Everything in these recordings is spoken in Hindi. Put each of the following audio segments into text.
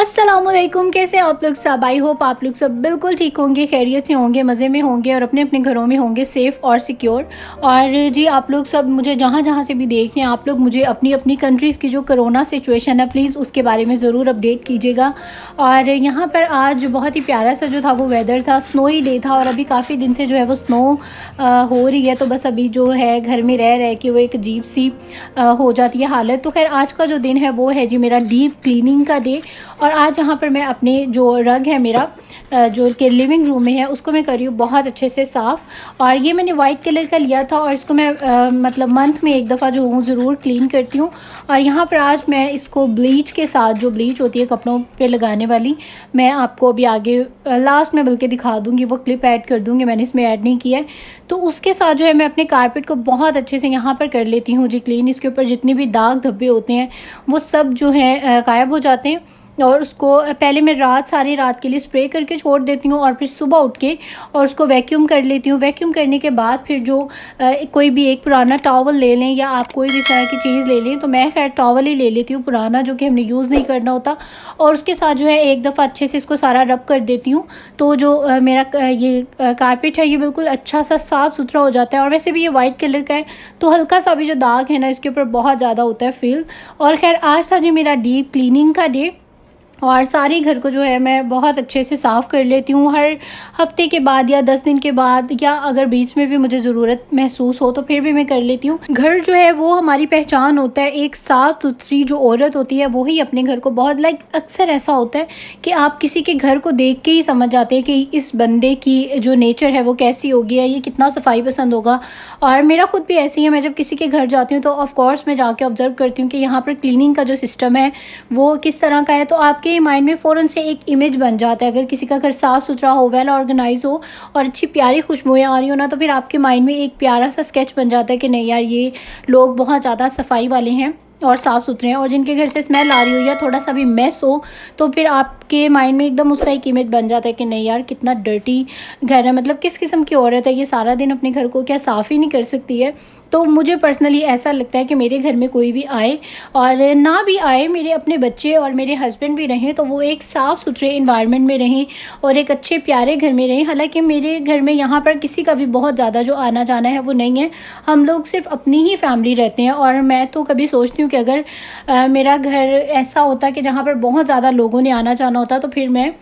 अस्सलामुअलैकुम, कैसे आप लोग सब। आई होप आप लोग सब बिल्कुल ठीक होंगे, खैरियत से होंगे, मज़े में होंगे और अपने अपने घरों में होंगे सेफ़ और सिक्योर। और जी आप लोग सब मुझे जहाँ जहाँ से भी देख रहे हैं, आप लोग मुझे अपनी अपनी कंट्रीज़ की जो कोरोना सिचुएशन है प्लीज़ उसके बारे में ज़रूर अपडेट कीजिएगा। और यहाँ पर आज बहुत ही प्यारा सा जो था वो वेदर था, स्नोई डे था और अभी काफ़ी दिन से जो है वो स्नो हो रही है। तो बस अभी जो है घर में रह रह के वो एक अजीब सी हो जाती है हालत। तो खैर आज का जो दिन है वो है जी मेरा डीप क्लीनिंग का डे। और आज यहाँ पर मैं अपने जो रग है मेरा जो कि लिविंग रूम में है उसको मैं कर रही हूँ बहुत अच्छे से साफ़। और ये मैंने वाइट कलर का लिया था और इसको मैं मतलब मंथ में एक दफ़ा जो हूँ ज़रूर क्लीन करती हूँ। और यहाँ पर आज मैं इसको ब्लीच के साथ, जो ब्लीच होती है कपड़ों पे लगाने वाली, मैं आपको अभी आगे लास्ट में बल्कि दिखा दूँगी, वो क्लिप ऐड कर दूँगी, मैंने इसमें ऐड नहीं किया है। तो उसके साथ जो है मैं अपने कारपेट को बहुत अच्छे से यहाँ पर कर लेती हूँ जी क्लीन। इसके ऊपर जितने भी दाग धब्बे होते हैं वो सब जो हैं गायब हो जाते हैं। और उसको पहले मैं सारी रात के लिए स्प्रे करके छोड़ देती हूँ और फिर सुबह उठ के और उसको वैक्यूम कर लेती हूँ। वैक्यूम करने के बाद फिर जो कोई भी एक पुराना टॉवल ले लें या आप कोई भी तरह की चीज़ ले लें, तो मैं खैर टॉवल ही ले लेती हूँ पुराना, जो कि हमने यूज़ नहीं करना होता। और उसके साथ जो है एक दफ़ा अच्छे से इसको सारा रब कर देती हूँ। तो जो मेरा ये कारपेट है ये बिल्कुल अच्छा सा साफ़ सुथरा हो जाता है। और वैसे भी ये वाइट कलर का है तो हल्का सा भी जो दाग है ना इसके ऊपर बहुत ज़्यादा होता है फील। और खैर आज था जी मेरा डीप क्लीनिंग का डे और सारे घर को जो है मैं बहुत अच्छे से साफ़ कर लेती हूँ हर हफ्ते के बाद या 10 दिन के बाद, या अगर बीच में भी मुझे ज़रूरत महसूस हो तो फिर भी मैं कर लेती हूँ। घर जो है वो हमारी पहचान होता है। एक साफ़ सुथरी जो औरत होती है वो ही अपने घर को बहुत अक्सर ऐसा होता है कि आप किसी के घर को देख के ही समझ जाते हैं कि इस बंदे की जो नेचर है वो कैसी होगी, या ये कितना सफाई पसंद होगा। और मेरा खुद भी ऐसी है, मैं जब किसी के घर जाती हूँ तो ऑफ़ कोर्स मैं जाके ऑब्ज़र्व करती हूँ कि यहाँ पर क्लीनिंग का जो सिस्टम है वो किस तरह का है। तो आपके माइंड में फ़ौरन से एक इमेज बन जाता है। अगर किसी का घर साफ़ सुथरा हो, वेल ऑर्गेनाइज हो और अच्छी प्यारी खुशबुएं आ रही हो ना, तो फिर आपके माइंड में एक प्यारा सा स्केच बन जाता है कि नहीं यार ये लोग बहुत ज़्यादा सफाई वाले हैं और साफ़ सुथरे हैं। और जिनके घर से स्मेल आ रही हो या थोड़ा सा भी मैस हो तो फिर आपके माइंड में एकदम उसका एक इमेज बन जाता है कि नहीं यार कितना डर्टी घर है, मतलब किस किस्म की औरत है ये, सारा दिन अपने घर को क्या साफ़ ही नहीं कर सकती है। तो मुझे पर्सनली ऐसा लगता है कि मेरे घर में कोई भी आए और ना भी आए, मेरे अपने बच्चे और मेरे हस्बैंड भी रहें तो वो एक साफ़ सुथरे इन्वायरमेंट में रहें और एक अच्छे प्यारे घर में रहें। हालांकि मेरे घर में यहाँ पर किसी का भी बहुत ज़्यादा जो आना जाना है वो नहीं है, हम लोग सिर्फ अपनी ही फैमिली रहते हैं। और मैं तो कभी सोचती हूँ कि अगर मेरा घर ऐसा होता कि जहाँ पर बहुत ज़्यादा लोगों ने आना जाना होता तो फिर मैं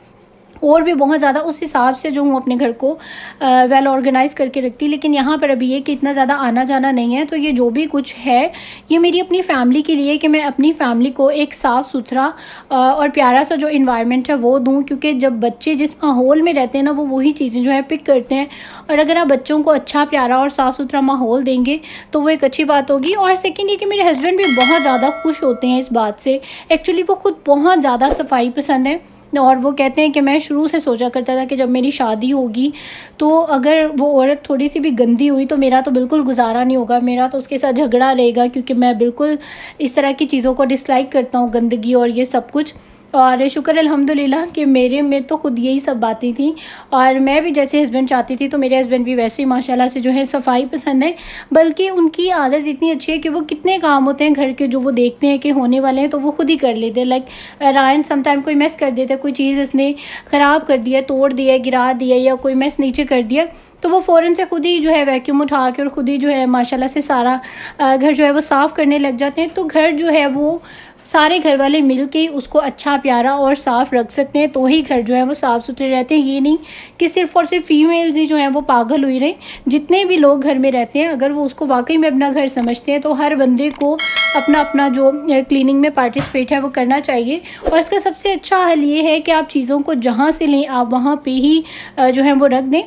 और भी बहुत ज़्यादा उस हिसाब से जो हूँ अपने घर को वेल ऑर्गेनाइज़ करके रखती। लेकिन यहाँ पर अभी ये कि इतना ज़्यादा आना जाना नहीं है, तो ये जो भी कुछ है ये मेरी अपनी फ़ैमिली के लिए, कि मैं अपनी फ़ैमिली को एक साफ़ सुथरा और प्यारा सा जो इन्वायरमेंट है वो दूँ। क्योंकि जब बच्चे जिस माहौल में रहते हैं ना वो वही चीज़ें जो है पिक करते हैं। और अगर आप बच्चों को अच्छा प्यारा और साफ़ सुथरा माहौल देंगे तो वो एक अच्छी बात होगी। और सेकेंड ये कि मेरे हस्बैंड भी बहुत ज़्यादा खुश होते हैं इस बात से। एक्चुअली वो खुद बहुत ज़्यादा सफाई पसंद है और वो कहते हैं कि मैं शुरू से सोचा करता था कि जब मेरी शादी होगी तो अगर वो औरत थोड़ी सी भी गंदी हुई तो मेरा तो बिल्कुल गुजारा नहीं होगा, मेरा तो उसके साथ झगड़ा रहेगा, क्योंकि मैं बिल्कुल इस तरह की चीज़ों को डिसलाइक करता हूँ, गंदगी और ये सब कुछ। और शुक्र अल्हम्दुलिल्लाह कि मेरे में तो खुद यही सब बातें थी और मैं भी जैसे हस्बैंड चाहती थी तो मेरे हस्बैंड भी वैसे ही माशाल्लाह से जो है सफाई पसंद है। बल्कि उनकी आदत इतनी अच्छी है कि वो कितने काम होते हैं घर के जो वो देखते हैं कि होने वाले हैं तो वो खुद ही कर लेते हैं। रायन समटाइम कोई मैस कर देता है, कोई चीज़ इसने ख़राब कर दिया, तोड़ दिया, गिरा दिया या कोई मैस नीचे कर दिया, तो वो फ़ौरन से खुद ही जो है वैक्यूम उठा के और ख़ुद ही जो है माशाल्लाह से सारा घर जो है वो साफ़ करने लग जाते हैं। तो घर जो है वो सारे घर वाले मिल के उसको अच्छा प्यारा और साफ़ रख सकते हैं, तो ही घर जो है वो साफ़ सुथरे रहते हैं। ये नहीं कि सिर्फ़ और सिर्फ फीमेल्स ही जो हैं वो पागल हुई रहें। जितने भी लोग घर में रहते हैं अगर वो उसको वाकई में अपना घर समझते हैं तो हर बंदे को अपना अपना जो क्लीनिंग में पार्टिसिपेट है वो करना चाहिए। और इसका सबसे अच्छा हल ये है कि आप चीज़ों को जहाँ से लें आप वहाँ पे ही जो है वो रख दें।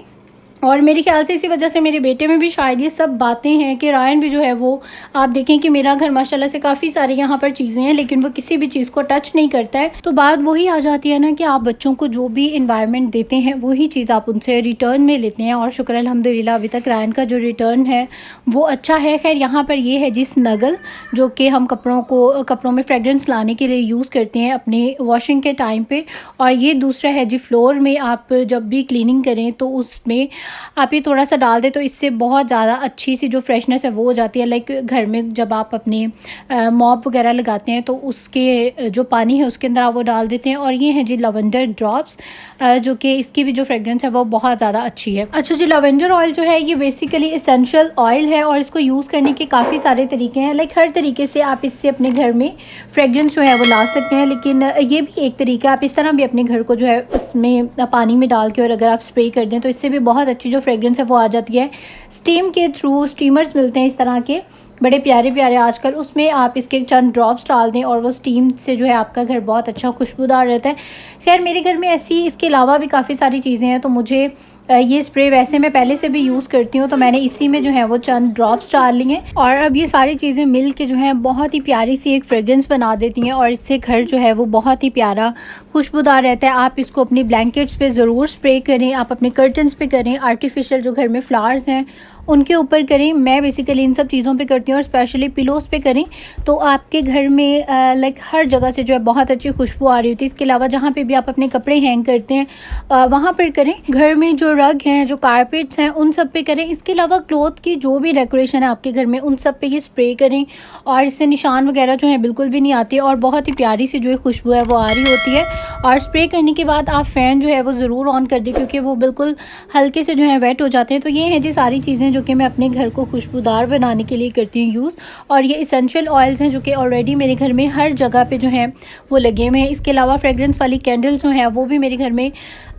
और मेरे ख्याल से इसी वजह से मेरे बेटे में भी शायद ये सब बातें हैं कि रायन भी जो है वो, आप देखें कि मेरा घर माशाल्लाह से काफ़ी सारी यहाँ पर चीज़ें हैं लेकिन वो किसी भी चीज़ को टच नहीं करता है। तो बात वही आ जाती है ना कि आप बच्चों को जो भी इन्वायरमेंट देते हैं वही चीज़ आप उनसे रिटर्न में लेते हैं। और शुक्र अल्हम्दुलिल्लाह अभी तक रायन का जो रिटर्न है वो अच्छा है। खैर यहाँ पर ये है जी स्नगल, जो कि हम कपड़ों में फ्रेगरेंस लाने के लिए यूज़ करते हैं अपने वॉशिंग के टाइम पर। और ये दूसरा है जी फ्लोर में आप जब भी क्लीनिंग करें तो उसमें आप ये थोड़ा सा डाल दें तो इससे बहुत ज़्यादा अच्छी सी जो फ्रेशनेस है वो हो जाती है। लाइक घर में जब आप अपने मॉप वगैरह लगाते हैं तो उसके जो पानी है उसके अंदर आप वो डाल देते हैं। और ये है जी लवेंडर ड्रॉप्स, जो कि इसकी भी जो फ्रेगरेंस है वो बहुत ज़्यादा अच्छी है। अच्छा जी, लवेंडर ऑयल जो है ये बेसिकली इसेंशियल ऑयल है और इसको यूज़ करने के काफ़ी सारे तरीके हैं। लाइक हर तरीके से आप इससे अपने घर में फ्रेगरेंस जो है वो ला सकते हैं, लेकिन ये भी एक तरीका, आप इस तरह भी अपने घर को जो है उसमें पानी में डाल के और अगर आप स्प्रे कर दें तो इससे भी बहुत अच्छी जो फ्रेगरेंस है वो आ जाती है। स्टीम के थ्रू स्टीमर्स मिलते हैं इस तरह के बड़े प्यारे प्यारे आजकल, उसमें आप इसके चंद ड्रॉप्स डाल दें और वो स्टीम से जो है आपका घर बहुत अच्छा खुशबूदार रहता है। खैर मेरे घर में ऐसी इसके अलावा भी काफ़ी सारी चीज़ें हैं, तो मुझे ये स्प्रे वैसे मैं पहले से भी यूज़ करती हूँ, तो मैंने इसी में जो है वो चंद ड्रॉप्स डाल लिए और अब ये सारी चीज़ें मिल के जो है बहुत ही प्यारी सी एक फ्रेगरेंस बना देती हैं और इससे घर जो है वो बहुत ही प्यारा खुशबूदार रहता है। आप इसको अपनी ब्लैंकेट्स पे ज़रूर स्प्रे करें, आप अपने कर्टन्स पे करें, आर्टिफिशियल जो घर में फ्लावर्स हैं उनके ऊपर करें। मैं बेसिकली इन सब चीज़ों पे करती हूँ और स्पेशली पिलोज़ पे करें तो आपके घर में लाइक हर जगह से जो है बहुत अच्छी खुशबू आ रही होती है। इसके अलावा जहाँ पे भी आप अपने कपड़े हैंग करते हैं वहाँ पर करें। घर में जो रग हैं, जो कारपेट्स हैं, उन सब पे करें। इसके अलावा क्लॉथ की जो भी डेकोरेशन है आपके घर में उन सब पे ये स्प्रे करें और इससे निशान वगैरह जो है बिल्कुल भी नहीं आती और बहुत ही प्यारी सी जो है खुशबू है वो आ रही होती है। और स्प्रे करने के बाद आप फ़ैन जो है वो ज़रूर ऑन कर दें क्योंकि वो बिल्कुल हल्के से जो है वेट हो जाते हैं। तो ये है जी सारी चीज़ें जो कि मैं अपने घर को खुशबूदार बनाने के लिए करती हूँ यूज़। और ये इसेंशियल ऑयल्स हैं जो कि ऑलरेडी मेरे घर में हर जगह पे जो है वो लगे हुए हैं। इसके अलावा फ्रेगरेंस वाली कैंडल्स जो हैं वो भी मेरे घर में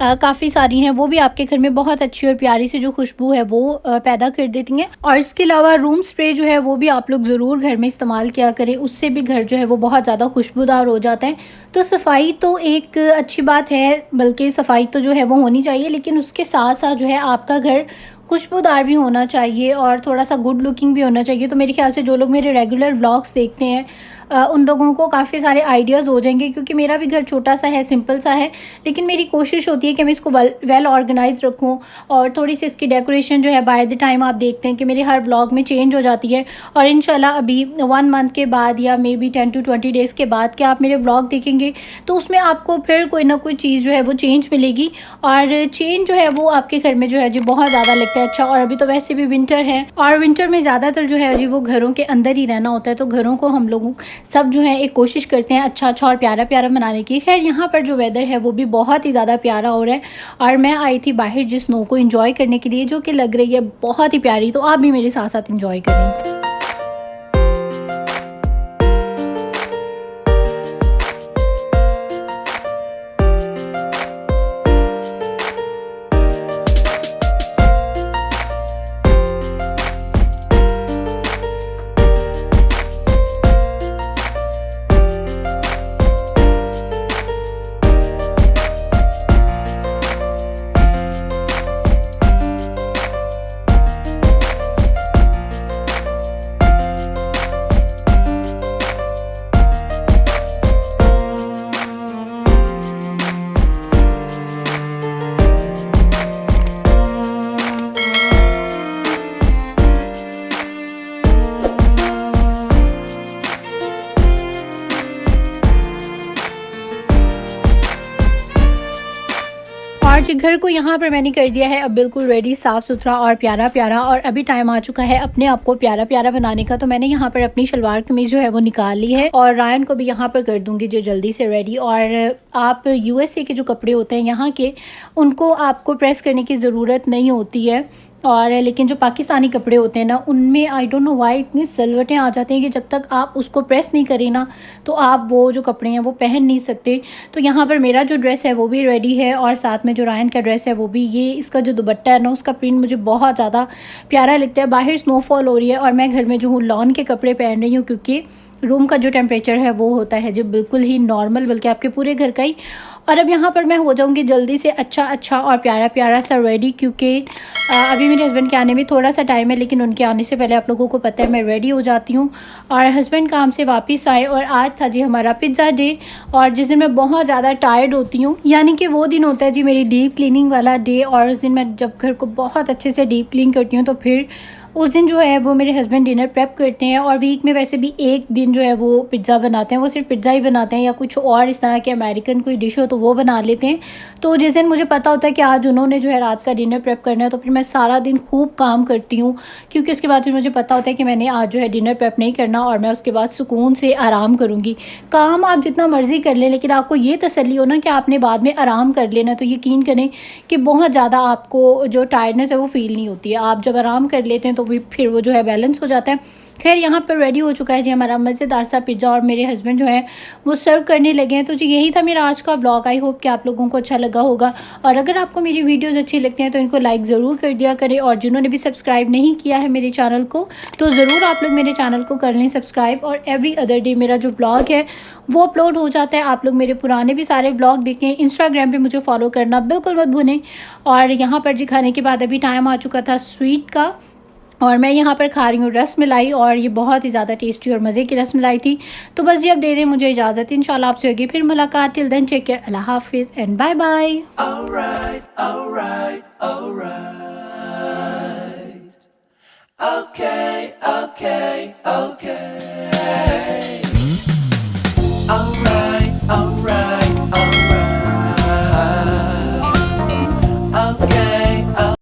काफ़ी सारी हैं, वो भी आपके घर में बहुत अच्छी और प्यारी सी जो खुशबू है वो पैदा कर देती हैं। और इसके अलावा रूम स्प्रे जो है वो भी आप लोग ज़रूर घर में इस्तेमाल किया करें, उससे भी घर जो है वो बहुत ज़्यादा खुशबूदार हो जाता है। तो सफाई तो एक अच्छी बात है, बल्कि सफाई तो जो है वो होनी चाहिए, लेकिन उसके साथ साथ जो है आपका घर खुशबूदार भी होना चाहिए और थोड़ा सा गुड लुकिंग भी होना चाहिए। तो मेरे ख्याल से जो लोग मेरे रेगुलर व्लॉग्स देखते हैं उन लोगों को काफ़ी सारे आइडियाज़ हो जाएंगे, क्योंकि मेरा भी घर छोटा सा है, सिंपल सा है, लेकिन मेरी कोशिश होती है कि मैं इसको वेल ऑर्गेनाइज रखूं और थोड़ी सी इसकी डेकोरेशन जो है बाय द टाइम आप देखते हैं कि मेरे हर व्लॉग में चेंज हो जाती है। और इंशाल्लाह अभी 1 मंथ के बाद या मे बी 10 to 20 डेज़ के बाद कि आप मेरे व्लॉग देखेंगे तो उसमें आपको फिर कोई ना कोई चीज़ जो है वो चेंज मिलेगी और चेंज जो है वो आपके घर में जो है जी बहुत ज़्यादा लगता है अच्छा। और अभी तो वैसे भी विंटर है और विंटर में ज़्यादातर जो है जी वो घरों के अंदर ही रहना होता है, तो घरों को हम लोगों सब जो है एक कोशिश करते हैं अच्छा अच्छा और प्यारा प्यारा बनाने की। खैर यहाँ पर जो वेदर है वो भी बहुत ही ज़्यादा प्यारा हो रहा है और मैं आई थी बाहर जिस स्नो को एंजॉय करने के लिए, जो कि लग रही है बहुत ही प्यारी। तो आप भी मेरे साथ साथ एंजॉय करें। और घर को यहाँ पर मैंने कर दिया है अब बिल्कुल रेडी, साफ़ सुथरा और प्यारा प्यारा। और अभी टाइम आ चुका है अपने आप को प्यारा प्यारा बनाने का। तो मैंने यहाँ पर अपनी शलवार कमीज़ जो है वो निकाल ली है और रायन को भी यहाँ पर कर दूँगी जो जल्दी से रेडी। और आप यूएसए के जो कपड़े होते हैं यहाँ के, उनको आपको प्रेस करने की ज़रूरत नहीं होती है। और लेकिन जो पाकिस्तानी कपड़े होते हैं ना, उनमें आई डोंट नो व्हाई इतनी सिलवटें आ जाती हैं कि जब तक आप उसको प्रेस नहीं करें ना तो आप वो जो कपड़े हैं वो पहन नहीं सकते। तो यहाँ पर मेरा जो ड्रेस है वो भी रेडी है और साथ में जो रायन का ड्रेस है वो भी। ये इसका जो दुपट्टा है ना उसका प्रिंट मुझे बहुत ज़्यादा प्यारा लगता है। बाहर स्नोफॉल हो रही है और मैं घर में जो हूँ लॉन के कपड़े पहन रही हूँ, क्योंकि रूम का जो टेम्परेचर है वो होता है जो बिल्कुल ही नॉर्मल, बल्कि आपके पूरे घर का ही। और अब यहाँ पर मैं हो जाऊँगी जल्दी से अच्छा और प्यारा प्यारा सा रेडी, क्योंकि अभी मेरे हस्बैंड के आने में थोड़ा सा टाइम है, लेकिन उनके आने से पहले आप लोगों को पता है मैं रेडी हो जाती हूँ। और हस्बैंड काम से वापस आए और आज था जी हमारा पिज़्ज़ा डे, और जिस दिन मैं बहुत ज़्यादा टायर्ड होती हूँ, यानी कि वो दिन होता है जी मेरी डीप क्लीनिंग वाला डे। और उस दिन मैं जब घर को बहुत अच्छे से डीप क्लीन करती हूँ तो फिर उस दिन जो है वो मेरे हस्बैंड डिनर प्रेप करते हैं, और वीक में वैसे भी एक दिन जो है वो पिज़्ज़ा बनाते हैं। वो सिर्फ पिज़्ज़ा ही बनाते हैं या कुछ और इस तरह के अमेरिकन कोई डिश हो तो वो बना लेते हैं। तो जिस दिन मुझे पता होता है कि आज उन्होंने जो है रात का डिनर प्रेप करना है, तो फिर मैं सारा दिन खूब काम करती हूँ, क्योंकि उसके बाद फिर मुझे पता होता है कि मैंने आज जो है डिनर प्रेप नहीं करना और मैं उसके बाद सुकून से आराम करूँगी। काम आप जितना मर्ज़ी कर लें, लेकिन आपको ये तसल्ली हो ना कि आपने बाद में आराम कर लेना, तो यकीन करें कि बहुत ज़्यादा आपको जो टायर्डनेस है वो फ़ील नहीं होती है। आप जब आराम कर लेते हैं तो फिर वो जो है बैलेंस हो जाता है। खैर, यहाँ पर रेडी हो चुका है जी हमारा मज़ेदार सा पिज़्ज़ा, और मेरे हस्बैंड जो है वो सर्व करने लगे हैं। तो जी यही था मेरा आज का व्लॉग। आई होप कि आप लोगों को अच्छा लगा होगा, और अगर आपको मेरी वीडियोज़ अच्छी लगती हैं तो इनको लाइक ज़रूर कर दिया करें, और जिन्होंने भी सब्सक्राइब नहीं किया है मेरे चैनल को तो ज़रूर आप लोग मेरे चैनल को कर लें सब्सक्राइब। और एवरी अदर डे मेरा जो व्लॉग है वो अपलोड हो जाता है। आप लोग मेरे पुराने भी सारे व्लॉग देखें। इंस्टाग्राम पे मुझे फॉलो करना बिल्कुल मत भूलें। और यहाँ पर जी खाने के बाद अभी टाइम आ चुका था स्वीट का, और मैं यहाँ पर खा रही हूँ रसमलाई, और ये बहुत ही ज़्यादा टेस्टी और मज़े की रसमलाई थी। तो बस जी अब दे दें मुझे इजाज़त, इंशाल्लाह आपसे होगी फिर मुलाकात। टिल देन टेक केयर, अल्लाह हाफिज़ and bye bye. Alright, alright, alright. Okay.